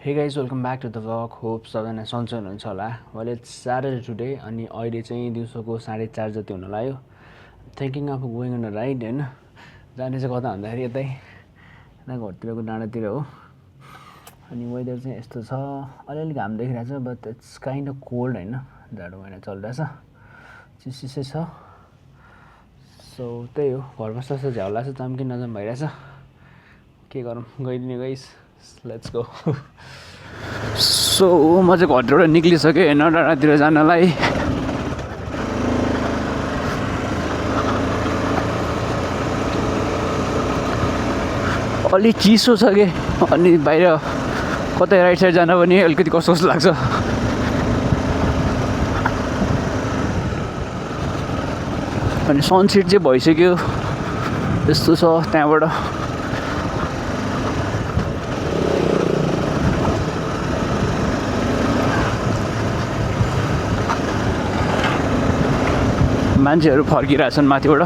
Hey guys, welcome back to the vlog. Hope सबैजना सन्चै हुनुहुन्छ होला. Well, it's Saturday today अनि अहिले चाहिँ दिउँसोको 4:30 जति हुन लाग्यो. Thinking of going on a ride हैन. जाने चाहिँ कता भन्दाखेरि यतै घरतिरको डाँडातिर हो. अनि वेदर चाहिँ यस्तो छ. अलिअलि घाम देखिरहेछ but it's kind of cold हैन. जाडो महिना चलिरहेछ. चिसै छ. सो त्यही हो. घर बस्दा चाहिँ झ्याउ लाग्छ चम्किन नजम भइरहेछ. के गरौँ गइदिने गाइस. Let's go. सो म चाहिँ घरबाट निक्लिसकेँ होइन डाँडातिर जानलाई. अलि चिसो छ कि अनि बाहिर कतै राइट साइड जान पनि अलिकति कस्तो कस्तो लाग्छ. अनि सनसेट चाहिँ भइसक्यो यस्तो छ त्यहाँबाट. मान्छेहरू फर्किरहेछन् माथिबाट.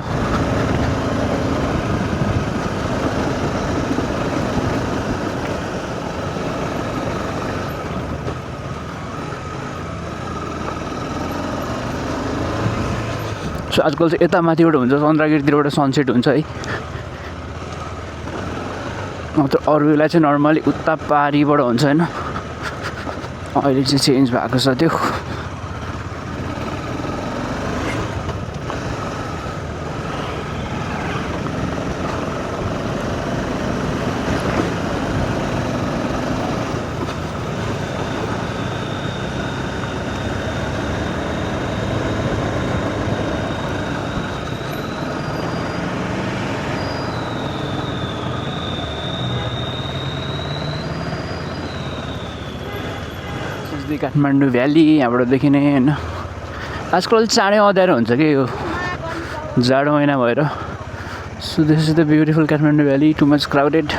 सो आजकल चाहिँ यता माथिबाट हुन्छ चन्द्रगिरीतिरबाट सनसेट हुन्छ है. अरू बेला चाहिँ नर्मली उता पारीबाट हुन्छ होइन. अहिले चाहिँ चेन्ज भएको छ त्यो. काठमाडौँ भ्याली यहाँबाट देखिने होइन. आजकल चाँडै अँध्यारो हुन्छ कि यो जाडो महिना भएर. So this is the beautiful Kathmandu valley. Too much crowded.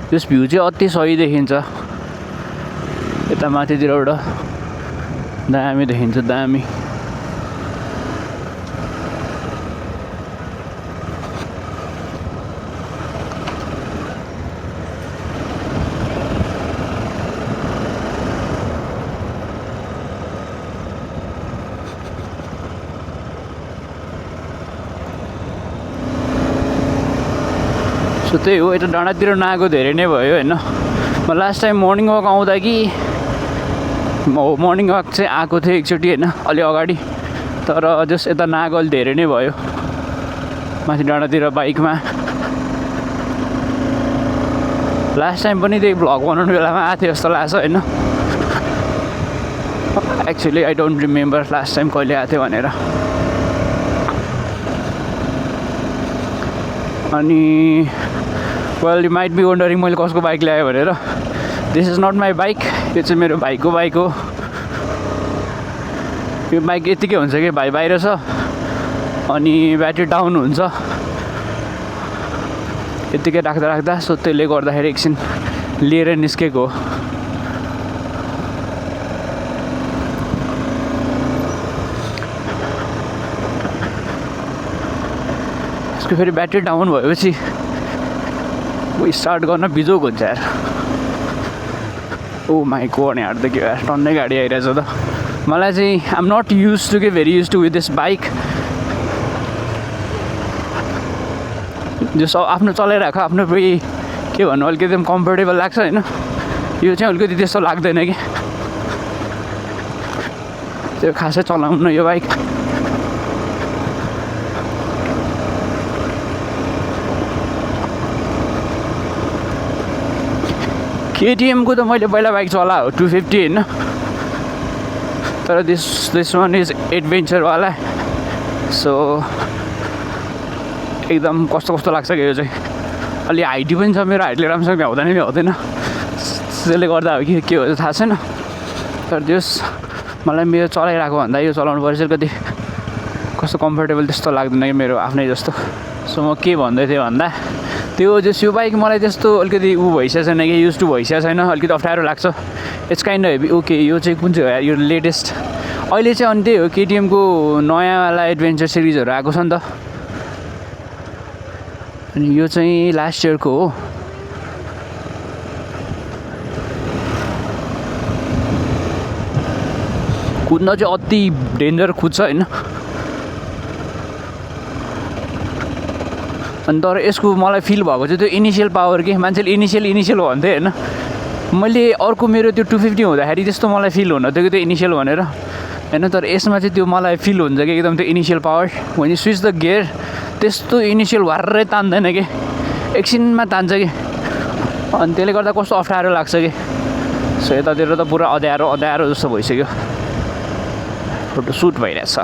त्यस भ्यू चाहिँ अति सही देखिन्छ यता माथितिरबाट. दामी देखिन्छ दामी. सो त्यही हो. यता डाँडातिर नआएको धेरै नै भयो होइन. म लास्ट टाइम मर्निङ वाक आउँदा कि मर्निङ वाक चाहिँ आएको थिएँ एकचोटि होइन अलि अगाडि. तर जस यता नआएको अलि धेरै नै भयो माथि डाँडातिर बाइकमा. लास्ट टाइम पनि त्यही भ्लग बनाउने बेलामा आएको थियो जस्तो लाग्छ होइन. Actually I don't remember last time कहिले आएको थियो भनेर. अनि well you might be wondering मैले कसको बाइक ल्याएँ भनेर. This is not my bike. यो चाहिँ मेरो भाइको बाइक हो. यो बाइक यतिकै हुन्छ कि भाइ बाहिर छ अनि ब्याट्री डाउन हुन्छ यतिकै राख्दा राख्दा. सो त्यसले गर्दाखेरि एकछिन लिएर निस्केको हो. यसको फेरि ब्याट्री डाउन भएपछि स्टार्ट गर्न बिजोक हुन्छ यार. ओ माई गॉड यार देखियो यार टन्नै गाडी आइरहेछ त. मलाई चाहिँ I am not use to के very use to with this bike. जो आफ्नो चलाइरहेको आफ्नो के भन्नु अलिकति कम्फर्टेबल लाग्छ होइन. यो चाहिँ अलिकति त्यस्तो लाग्दैन कि त्यो खासै चलाउनु यो बाइक. केटिएमको त मैले पहिला बाइक चलाएको हो 250 होइन. तर दिस वान इज एडभेन्चरवाला. सो एकदम कस्तो कस्तो लाग्छ कि यो चाहिँ. अलि हाइटी पनि छ. मेरो हाइटले राम्रोसँग भ्याउँदैन भ्याउँदैन त्यसले गर्दा हो कि के हो थाहा छैन. तर त्यस मलाई मेरो चलाइरहेको भन्दा यो चलाउनु पर्छ कति कस्तो कम्फर्टेबल त्यस्तो लाग्दैन कि मेरो आफ्नै जस्तो. सो म के भन्दै थिएँ भन्दा त्यो जस यो बाइक मलाई त्यस्तो अलिकति भइसकेको छैन कि युज टु भइसकेको छैन. अलिकति अप्ठ्यारो लाग्छ. It's kind of heavy. Okay यो चाहिँ कुन चाहिँ हो यो लेटेस्ट अहिले चाहिँ. अनि त्यही हो केटिएमको नयाँवाला एडभेन्चर सिरिजहरू आएको छ नि त. अनि यो चाहिँ लास्ट इयरको हो। कुद्न चाहिँ अति डेन्जर कुद्छ होइन। अनि तर यसको मलाई फिल भएको चाहिँ त्यो इनिसियल पावर के मान्छेले इनिसियल भन्थे होइन। मैले अर्को मेरो त्यो 250 हुँदाखेरि त्यस्तो मलाई फिल हुन थियो कि त्यो इनिसियल भनेर होइन। तर यसमा चाहिँ त्यो मलाई फिल हुन्छ कि एकदम त्यो इनिसियल पावर भने स्विच द गियर त्यस्तो इनिसियल भर्रै तान्दैन कि एकछिनमा तान्छ कि। अनि त्यसले गर्दा कस्तो अप्ठ्यारो लाग्छ कि। सो यतातिर त पुरा अँध्यारो जस्तो भइसक्यो। फोटो सुट भइरहेछ।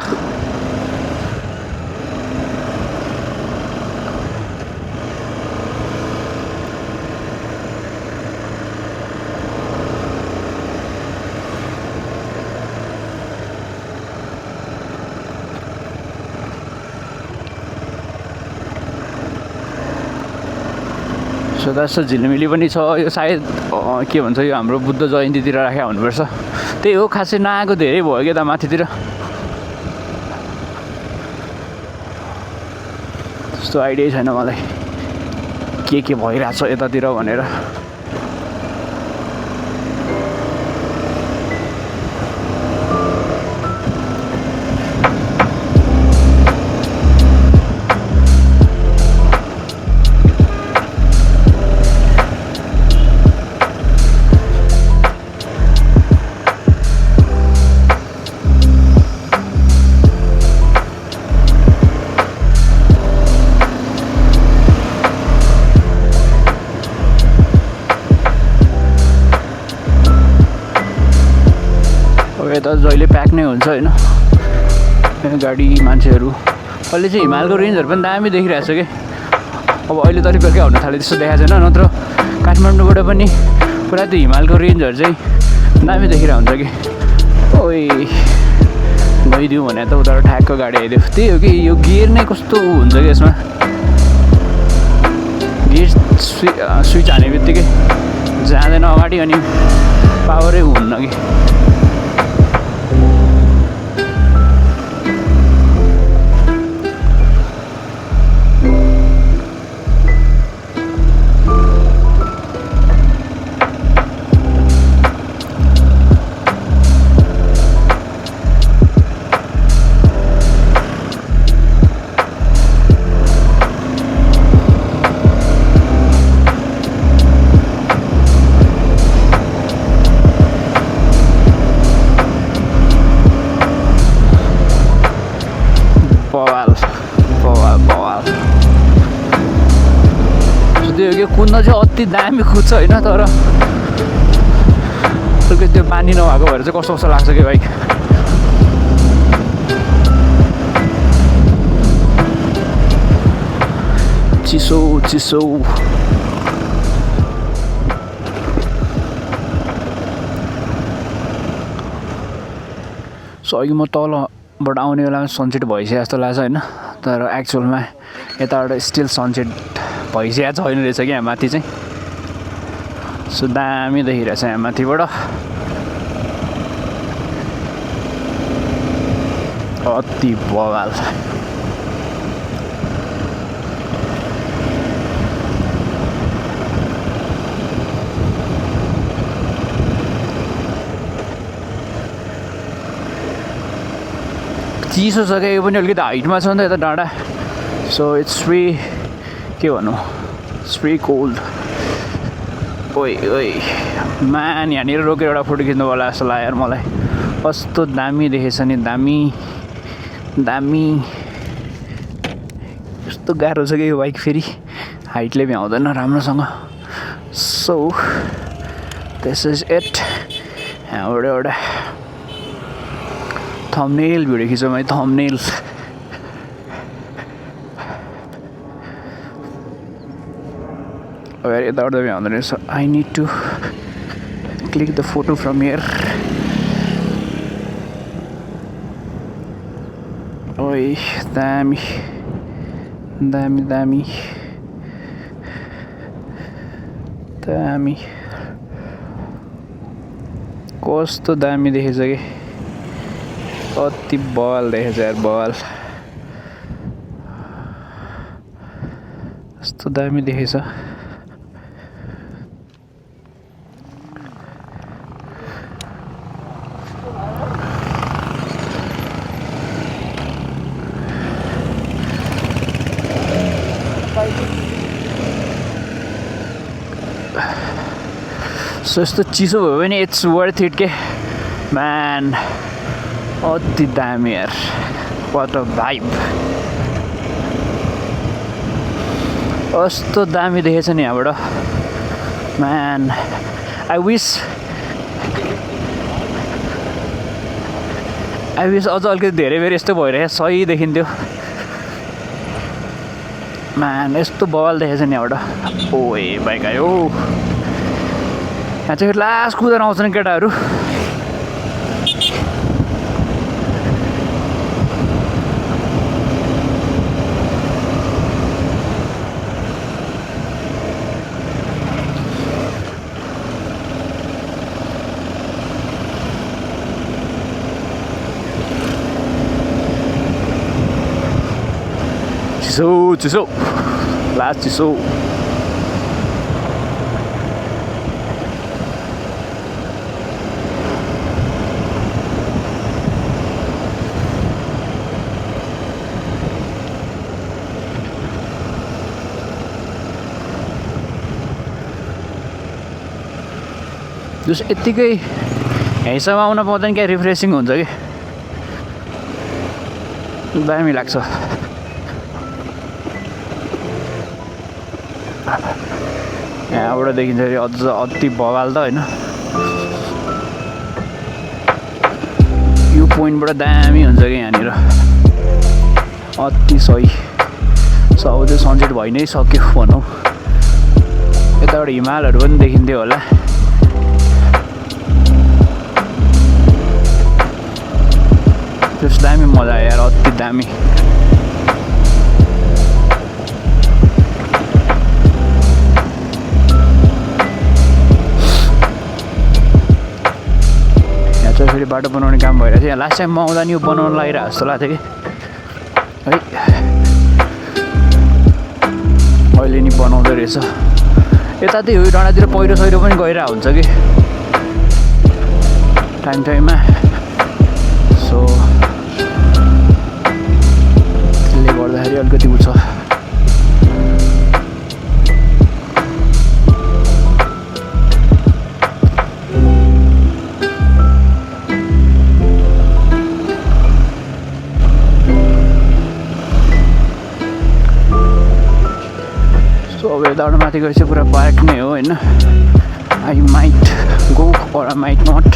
सो दास झिलिमिली पनि छ। यो सायद के भन्छ यो हाम्रो बुद्ध जयन्तीतिर राखेको हुनुपर्छ। त्यही हो खासै नआएको धेरै भयो क्या त माथितिर। त्यस्तो आइडिया छैन मलाई के भइरहेछ यतातिर भनेर। यता जहिले प्याक नै हुन्छ होइन गाडी मान्छेहरू। अहिले चाहिँ हिमालको रेन्जहरू पनि दामी देखिरहेछ कि। अब अहिले त अलिक बेलुका हुन थाल्यो त्यस्तो देखाएको छैन। नत्र काठमाडौँबाट पनि पुरा त्यो हिमालको रेन्जहरू चाहिँ दामी देखिरहेको हुन्छ कि। ओइ गइदिउँ भने त उता ठ्याक्क गाडी आइदियो। त्यही हो कि यो गियर नै कस्तो हुन्छ कि यसमा गियर स्विच हाने बित्तिकै जाँदैन अगाडि अनि पावरै हुन्न कि। त्यो कुद्न चाहिँ अति दामी कुद्छ होइन। तर अलिकति त्यो पानी नभएको भएर चाहिँ कस्तो लाग्छ कि बाइक। चिसो सो अघि म तलबाट आउने बेलामा सनसेट भइसक्यो जस्तो लाग्छ होइन। तर एक्चुअलमा यताबाट स्टिल सनसेट भइसकेको छैन रहेछ कि यहाँ माथि चाहिँ। सो दामी देखिरहेछ यहाँ माथिबाट अति बवाल। चिसो छ क्या। यो पनि अलिकति हाइटमा छ नि त यता डाँडा। सो इट्स के भनौँ स्प्री कोल्ड। ओइ म्यान यहाँनिर रोकेर एउटा फोटो खिच्नु होला जस्तो लाग्यो यार मलाई। कस्तो दामी देखेछ नि दामी। कस्तो गाह्रो छ कि यो बाइक फेरि हाइटले भ्याउँदैन राम्रोसँग। So this is it. यहाँबाट एउटा थम्बनेल भिडियो खिचौँ है। थम्बनेल अब यार यताबाट भ्याउँदो रहेछ। I need to click the photo from here. ओइ दामी कस्तो दामी देखेछ कि। अति बल देखेछ यार बल। कस्तो कस्तो दामी देखेछ। सो यस्तो चिसो भयो भने इट्स वर्थ इट के म्यान। अति दामी यार, वाट अ भाइब। कस्तो दामी देखेछ नि यहाँबाट म्यान। आई विस अझ अलिकति धेरै बेर यस्तो भइरहेको सही देखिन्थ्यो म्यान। यस्तो बवाल देखेछ नि यहाँबाट। ओए बाइक आयो यहाँ चाहिँ फेरि लास्ट कुदेर आउँछ नि केटाहरू। चिसो लास्ट चिसो। जस यत्तिकै यहीँसम्म आउन पाउँदैन क्या, रिफ्रेसिङ हुन्छ कि दामी लाग्छ। यहाँबाट देखिन्छ अरे अझ अति बवाल त होइन। यो पोइन्टबाट दामी हुन्छ कि यहाँनिर अति सही। सो अब चाहिँ सनसेट भइ नै सक्यो भनौँ। यताबाट हिमालहरू पनि देखिन्थ्यो होला। त्यस दामी मजा आयो यार, अति दामी। यहाँ चाहिँ फेरि बाटो बनाउने काम भइरहेको थियो। यहाँ लास्ट टाइम म आउँदा नि यो बनाउनु लागिरहेको जस्तो लाग्थ्यो कि है। अहिले नि बनाउँदो रहेछ। यता त्यही हो, डाँडातिर पहिरो सहिरो पनि गइरहेको हुन्छ कि टाइम टाइममा। सो त्यसले गर्दाखेरि अलिकति उ छ। अब यताबाट माथि गएपछि पुरा पार्क नै हो होइन। I might go or I might not.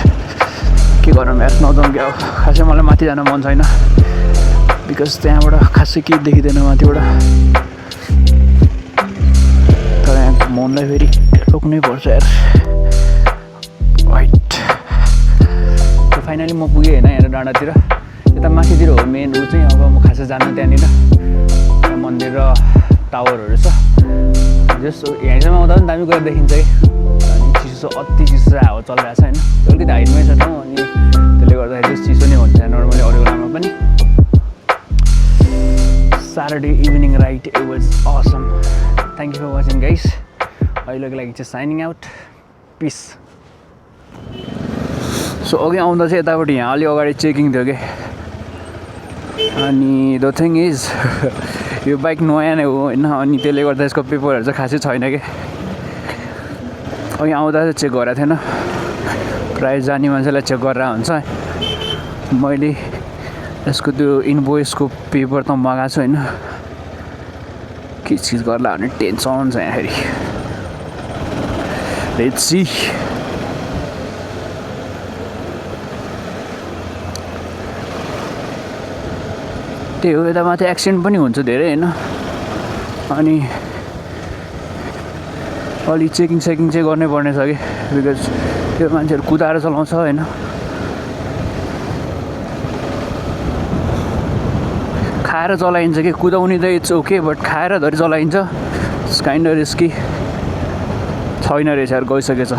के गरौँ यार, नजाउँ क्या। खासै मलाई माथि जान मन छैन बिकज त्यहाँबाट खासै केही देखिँदैन माथिबाट। तर यहाँ मनलाई फेरि रोक्नै पर्छ यार। वाइट फाइनली म पुगेँ होइन यहाँ डाँडातिर। यता माथितिर हो मेन ऊ चाहिँ। अब म खासै जान्नु त्यहाँनिर मन्दिर र टावरहरू छ। जस्तो यहाँसम्म आउँदा पनि दामी गएर देखिन्छ कि। अनि चिसो अति चिसो हावा चलिरहेको छ होइन। अलिकति हाइटमै छ ठाउँ अनि त्यसले गर्दाखेरि चाहिँ चिसो नै हुन्छ नर्मली अरू बेलामा पनि। Saturday evening ride, it was awesome. Thank you for watching guys. अहिलेको लागि चाहिँ साइनिङ आउट, पिस। सो अघि आउँदा चाहिँ यतापट्टि यहाँ अलि अगाडि चेकिङ थियो कि। अनि द थिङ इज यो बाइक नयाँ नै हो होइन। अनि त्यसले गर्दा यसको पेपरहरू चाहिँ खासै छैन कि। अघि आउँदा चाहिँ चेक गरेको थिएन। प्रायः जाने मान्छेलाई चेक गरेर हुन्छ। मैले यसको त्यो इन्भोइसको पेपर त मगाएको छु होइन। के चिज गर्ला भने टेन्सन छ यहाँ फेरि। Let's see. त्यही हो, यता माथि एक्सिडेन्ट पनि हुन्छ धेरै होइन। अनि अलि चेकिङ चाहिँ गर्नै पर्ने छ कि बिकज त्यो मान्छेहरू कुदाएर चलाउँछ होइन। खाएर चलाइन्छ कि कुदाउने त इट्स ओके बट खाएर धरि चलाइन्छ। इट्स काइन्ड अफ रिस्की छैन रहेछ यार, गइसकेछ।